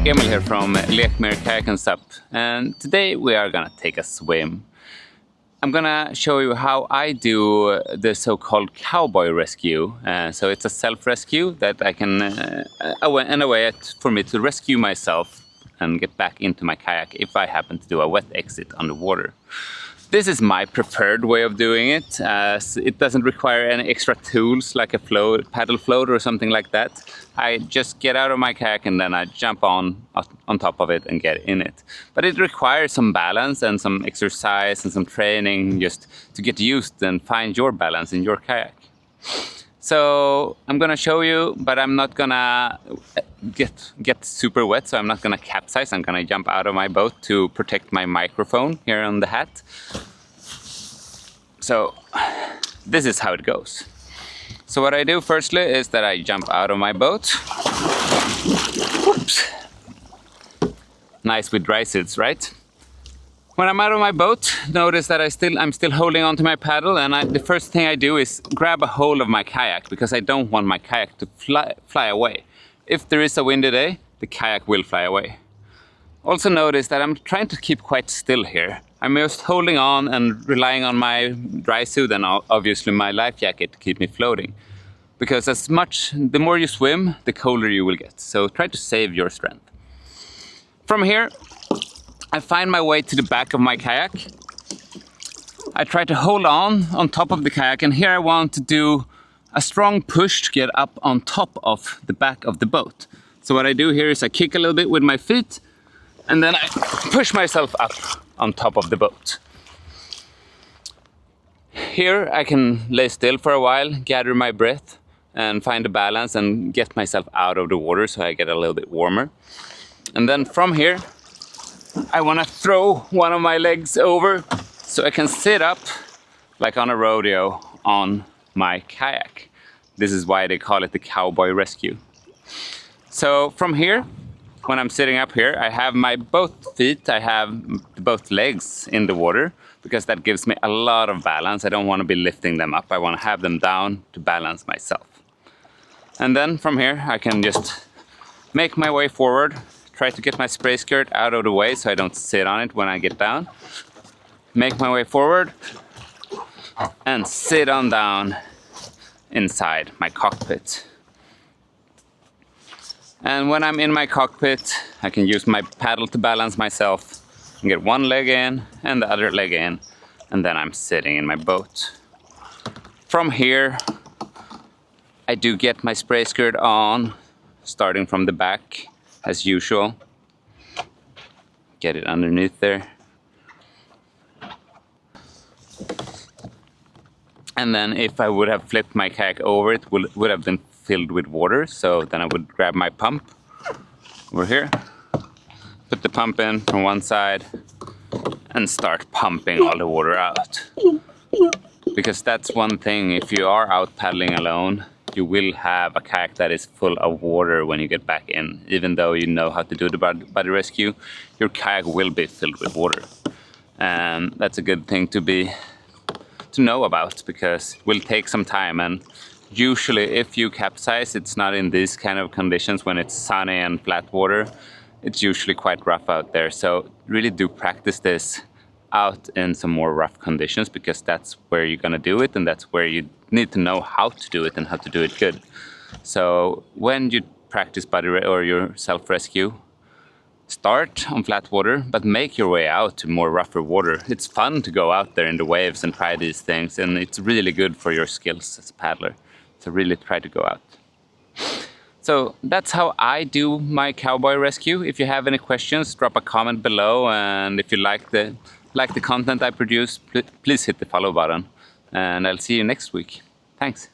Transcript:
Emil here from LEKMER Kayak SUP, and today we are gonna take a swim. I'm gonna show you how I do the so-called Cowboy Rescue. So it's a self-rescue that I can, in a way for me to rescue myself and get back into my kayak if I happen to do a wet exit underwater. This is my preferred way of doing it, as it doesn't require any extra tools like a paddle float or something like that. I just get out of my kayak and then I jump on top of it and get in it. But it requires some balance and some exercise and some training just to get used and find your balance in your kayak. So I'm gonna show you, but I'm not gonna get super wet, so I'm not gonna capsize. I'm gonna jump out of my boat to protect my microphone here on the hat. So this is how it goes. So what I do firstly is that I jump out of my boat. Whoops. Nice with dry suits, right? When I'm out of my boat, notice that I'm still holding onto my paddle, and the first thing I do is grab a hold of my kayak because I don't want my kayak to fly away. If there is a windy day, the kayak will fly away. Also notice that I'm trying to keep quite still here. I'm just holding on and relying on my dry suit and obviously my life jacket to keep me floating. Because the more you swim, the colder you will get. So try to save your strength. From here, I find my way to the back of my kayak. I try to hold on top of the kayak, and here I want to do a strong push to get up on top of the back of the boat. So what I do here is I kick a little bit with my feet, and then I push myself up on top of the boat. Here I can lay still for a while, gather my breath, and find a balance and get myself out of the water so I get a little bit warmer. And then from here, I want to throw one of my legs over so I can sit up like on a rodeo on my kayak. This is why they call it the Cowboy Rescue. So from here, when I'm sitting up here, I have my both feet, I have both legs in the water because that gives me a lot of balance. I don't want to be lifting them up. I want to have them down to balance myself. And then from here, I can just make my way forward. Try to get my spray skirt out of the way so I don't sit on it when I get down. Make my way forward and sit on down inside my cockpit. And when I'm in my cockpit, I can use my paddle to balance myself and get one leg in and the other leg in, and then I'm sitting in my boat. From here, I do get my spray skirt on, starting from the back. As usual, get it underneath there. And then if I would have flipped my kayak over, it would have been filled with water. So then I would grab my pump over here, put the pump in from one side and start pumping all the water out. Because that's one thing, if you are out paddling alone, you will have a kayak that is full of water when you get back in. Even though you know how to do the body rescue, your kayak will be filled with water. And that's a good thing to know about, because it will take some time. And usually if you capsize, it's not in these kind of conditions when it's sunny and flat water. It's usually quite rough out there. So really do practice this out in some more rough conditions, because that's where you're gonna do it, and that's where you need to know how to do it and how to do it good. So when you practice or your self-rescue, start on flat water, but make your way out to more rougher water. It's fun to go out there in the waves and try these things, and it's really good for your skills as a paddler. So really try to go out. So that's how I do my Cowboy Rescue. If you have any questions, drop a comment below, and if you like the content I produce, please hit the follow button, and I'll see you next week. Thanks.